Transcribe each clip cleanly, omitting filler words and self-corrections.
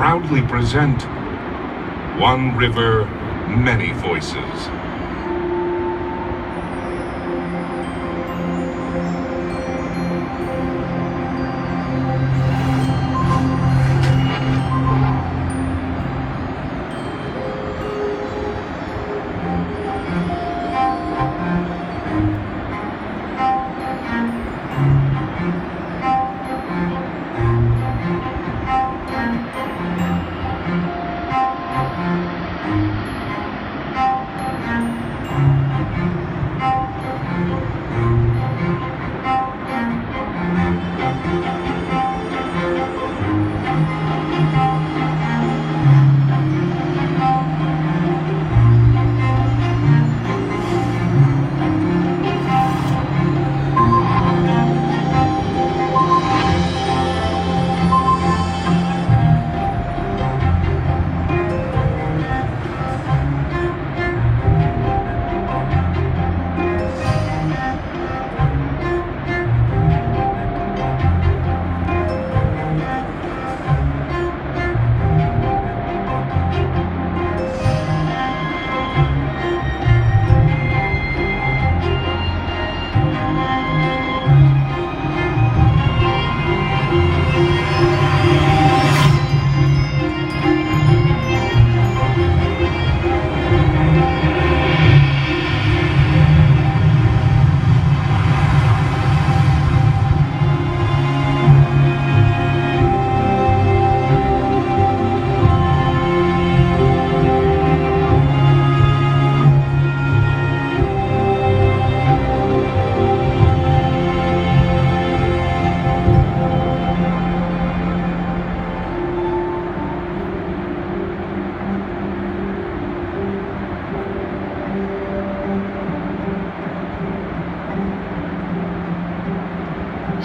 proudly present One River, Many Voices.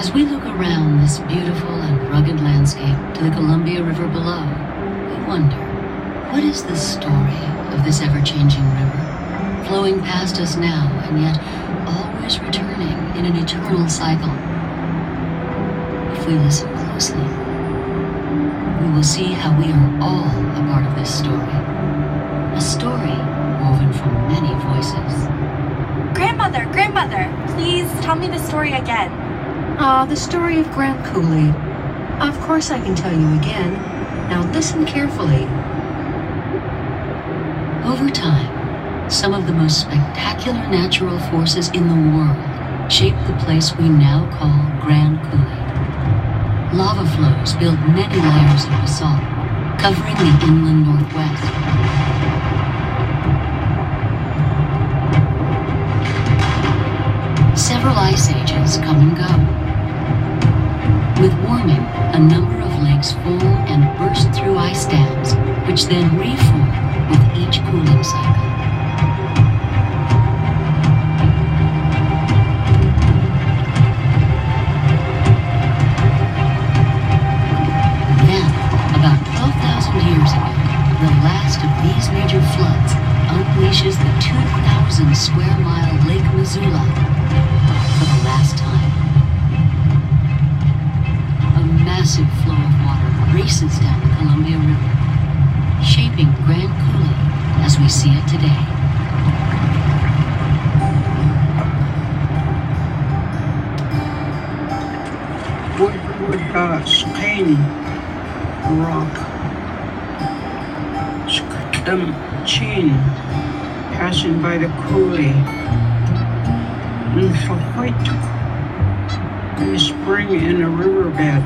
As we look around this beautiful and rugged landscape to the Columbia River below, we wonder, what is the story of this ever-changing river, flowing past us now and yet always returning in an eternal cycle? If we listen closely, we will see how we are all a part of this story. A story woven from many voices. Grandmother, please tell me the story again. The story of Grand Coulee. Of course I can tell you again. Now listen carefully. Over time, some of the most spectacular natural forces in the world shaped the place we now call Grand Coulee. Lava flows built many layers of basalt, covering the inland northwest. Several ice ages come and go. With warming, a number of lakes form and burst through ice dams, which then reform with each cooling cycle. Then, about 12,000 years ago, the last of these major floods unleashes the 2,000 square mile Lake Missoula for the last time. A massive flow of water races down the Columbia River, shaping Grand Coulee as we see it today. Skein rock, Skein chain passing by the coulee, and so white in the spring in a riverbed.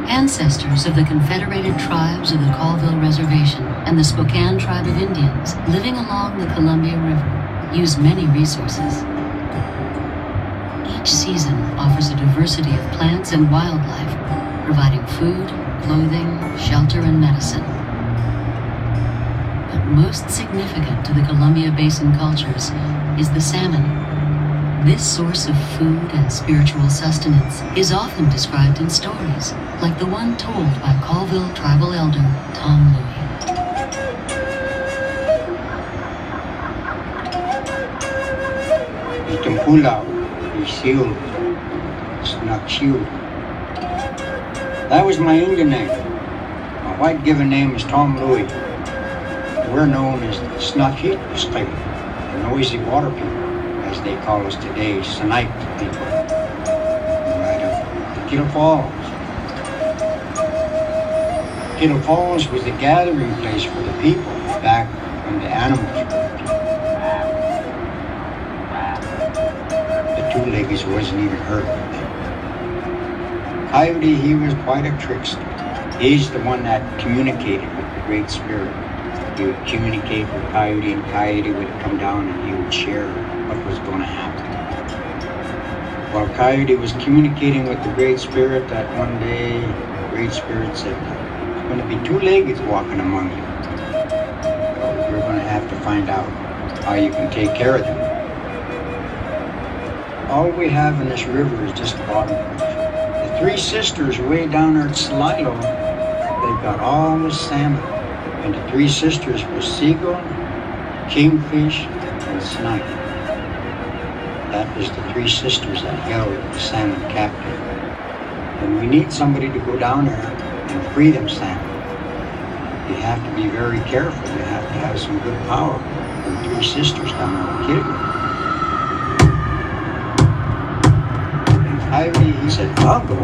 Ancestors of the Confederated Tribes of the Colville Reservation and the Spokane Tribe of Indians living along the Columbia River use many resources. Each season offers a diversity of plants and wildlife, providing food, clothing, shelter, and medicine. But most significant to the Columbia Basin cultures is the salmon. This source of food and spiritual sustenance is often described in stories, like the one told by Colville tribal elder Tom Louis. Itong hulaw, isiw, snaksiw. That was my Indian name. My white given name is Tom Louis. We're known as the Snakit people, the noisy water people, as they call us today, Snake people. Right up the Kettle Falls. Kettle Falls was the gathering place for the people back when the animals were people. The two-leggeds wasn't even heard of them. Coyote, he was quite a trickster. He's the one that communicated with the Great Spirit. He would communicate with Coyote, and Coyote would come down and he would share what was going to happen. While Coyote was communicating with the Great Spirit, that one day, the Great Spirit said, "There's going to be two-leggeds walking among you. You're going to have to find out how you can take care of them." All we have in this river is just bottom. The three sisters way down there at Slilo, they've got all the salmon. And the three sisters were seagull, kingfish, and snipe. That was the three sisters that held the salmon captive. And we need somebody to go down there and free them salmon. You have to be very careful. You have to have some good power. The three sisters down there will kill you. And Coyote, he said, "I'll go."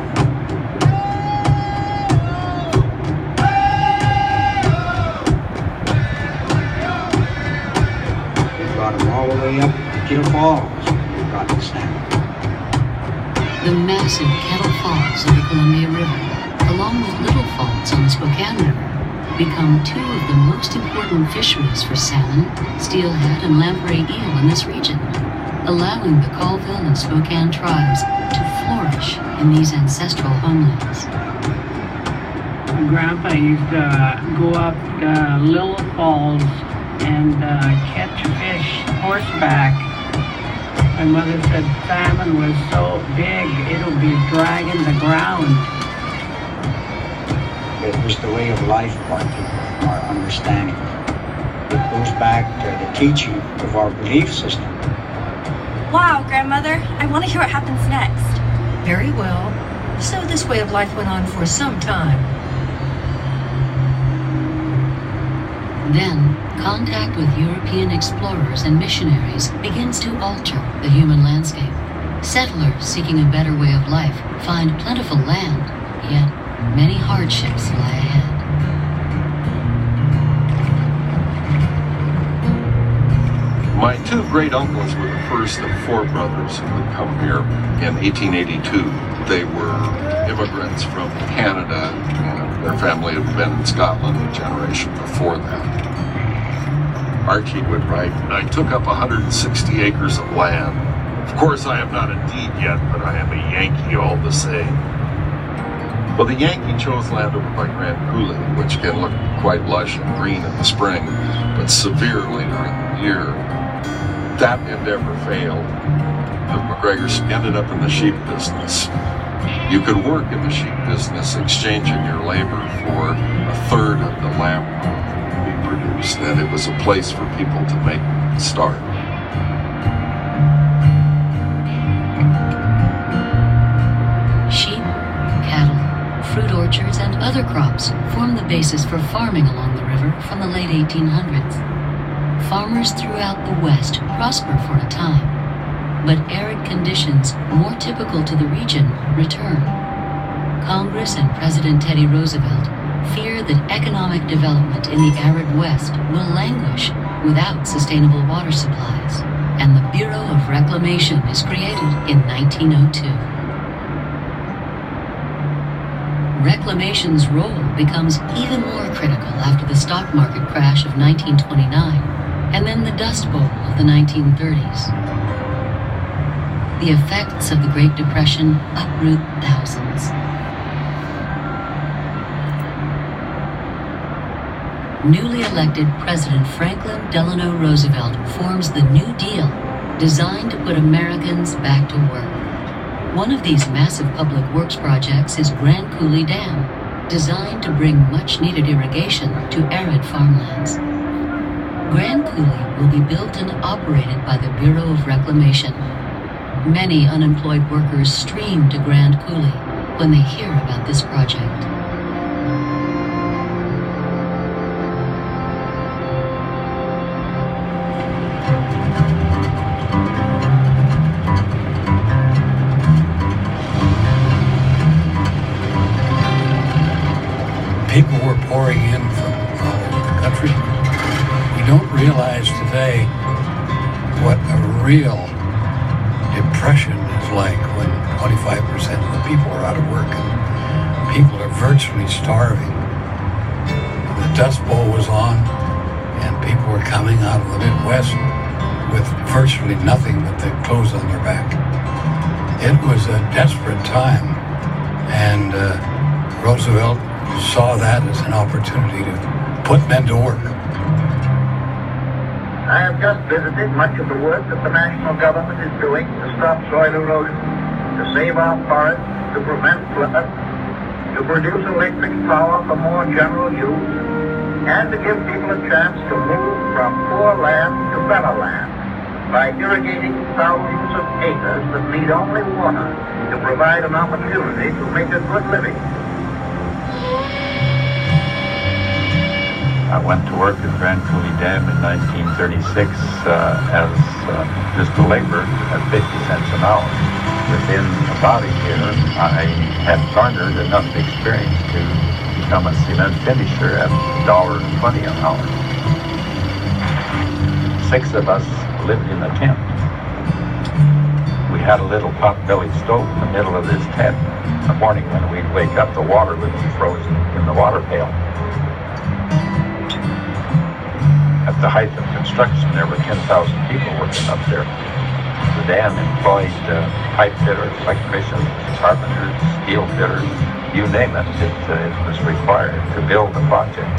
All the way up Kettle Falls, we got the salmon. The massive Kettle Falls of the Columbia River, along with Little Falls on the Spokane River, become two of the most important fisheries for salmon, steelhead, and lamprey eel in this region, allowing the Colville and Spokane tribes to flourish in these ancestral homelands. Grandpa used to go up to Little Falls and catch fish horseback. My mother said salmon was so big it'll be dragging the ground. It was the way of life of our people, our understanding. It goes back to the teaching of our belief system. Wow, Grandmother, I want to hear what happens next. Very well. So this way of life went on for some time. Then, contact with European explorers and missionaries begins to alter the human landscape. Settlers seeking a better way of life find plentiful land, yet many hardships lie ahead. My two great uncles were the first of four brothers who had come here in 1882. They were immigrants from Canada, and their family had been in Scotland a generation before that. Archie would write, "I took up 160 acres of land. Of course, I am not a deed yet, but I am a Yankee all the same." Well, the Yankee chose land over by Grand Coulee, which can look quite lush and green in the spring, but severe later in the year. That endeavor failed. The McGregors ended up in the sheep business. You could work in the sheep business exchanging your labor for a third of the lamb we produced, and it was a place for people to make a start. Sheep, cattle, fruit orchards, and other crops form the basis for farming along the river from the late 1800s. Farmers throughout the West prosper for a time, but arid conditions more typical to the region return. Congress and President Teddy Roosevelt fear that economic development in the arid West will languish without sustainable water supplies, and the Bureau of Reclamation is created in 1902. Reclamation's role becomes even more critical after the stock market crash of 1929 and then the Dust Bowl of the 1930s. The effects of the Great Depression uproot thousands. Newly elected President Franklin Delano Roosevelt forms the New Deal, designed to put Americans back to work. One of these massive public works projects is Coulee Dam, designed to bring much-needed irrigation to arid farmlands. Coulee will be built and operated by the Bureau of Reclamation. Many unemployed workers stream to Coulee, when they hear about this project. People were pouring in from all over the country. We don't realize today what a real depression is like when 25% of the people are out of work and people are virtually starving. The Dust Bowl was on and people were coming out of the Midwest with virtually nothing but the clothes on their back. It was a desperate time, and Roosevelt saw that as an opportunity to put men to work. I have just visited much of the work that the national government is doing to stop soil erosion, to save our forests, to prevent floods, to produce electric power for more general use, and to give people a chance to move from poor land to better land by irrigating thousands of acres that need only water to provide an opportunity to make a good living. I went to work at Grand Coulee Dam in 1936 as just a laborer at 50 cents an hour. Within about a year, I had garnered enough experience to become a cement finisher at $1.20 an hour. 6 of us lived in a tent. We had a little pot-bellied stove in the middle of this tent. In the morning when we'd wake up, the water would be frozen in the water pail. At the height of construction, there were 10,000 people working up there. The dam employed pipe fitters, electricians, carpenters, steel fitters, you name it. It was required to build the project.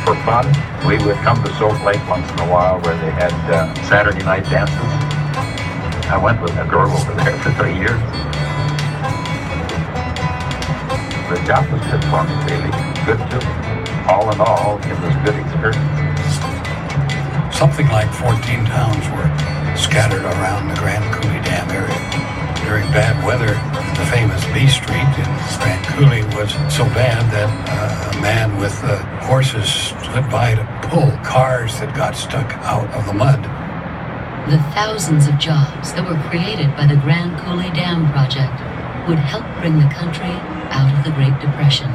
For fun, we would come to Salt Lake once in a while where they had Saturday night dances. I went with a girl over there for 3 years. The job was good for me, really. Good too. All in all, it was a good experience. Something like 14 towns were scattered around the Grand Coulee Dam area. During bad weather, the famous B Street in Grand Coulee was so bad that a man with horses stood by to pull cars that got stuck out of the mud. The thousands of jobs that were created by the Grand Coulee Dam project would help bring the country out of the Great Depression.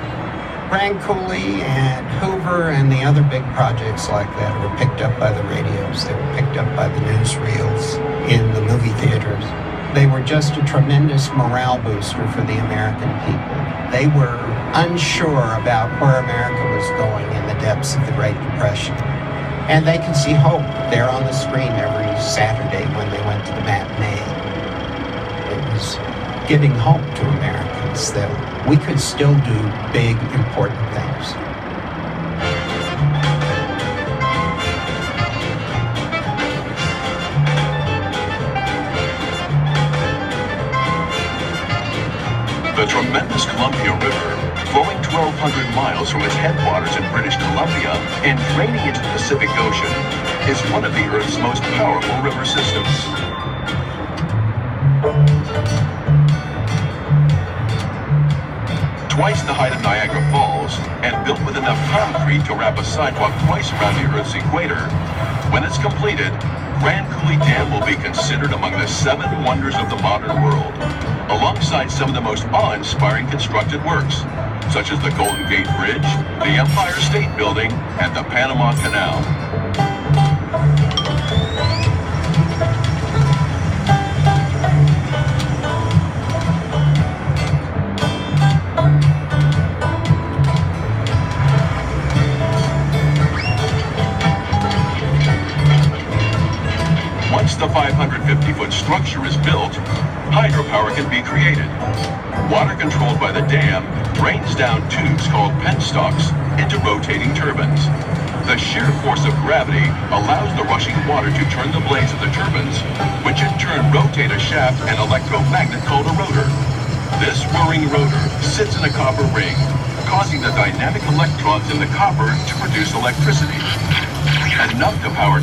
Grand Coulee and Hoover and the other big projects like that were picked up by the radios. They were picked up by the newsreels in the movie theaters. They were just a tremendous morale booster for the American people. They were unsure about where America was going in the depths of the Great Depression. And they could see hope there on the screen every Saturday when they went to the matinee. It was giving hope to Americans that we could still do big, important things. The tremendous Columbia River, flowing 1,200 miles from its headwaters in British Columbia and draining into the Pacific Ocean, is one of the Earth's most powerful river systems. Twice the height of Niagara Falls, and built with enough concrete to wrap a sidewalk twice around the Earth's equator, when it's completed, Grand Coulee Dam will be considered among the 7 wonders of the modern world, alongside some of the most awe-inspiring constructed works, such as the Golden Gate Bridge, the Empire State Building, and the Panama Canal. Once the 550-foot structure is built, hydropower can be created. Water controlled by the dam drains down tubes called penstocks into rotating turbines. The sheer force of gravity allows the rushing water to turn the blades of the turbines, which in turn rotate a shaft and electromagnet called a rotor. This whirring rotor sits in a copper ring, causing the dynamic electrons in the copper to produce electricity, enough to power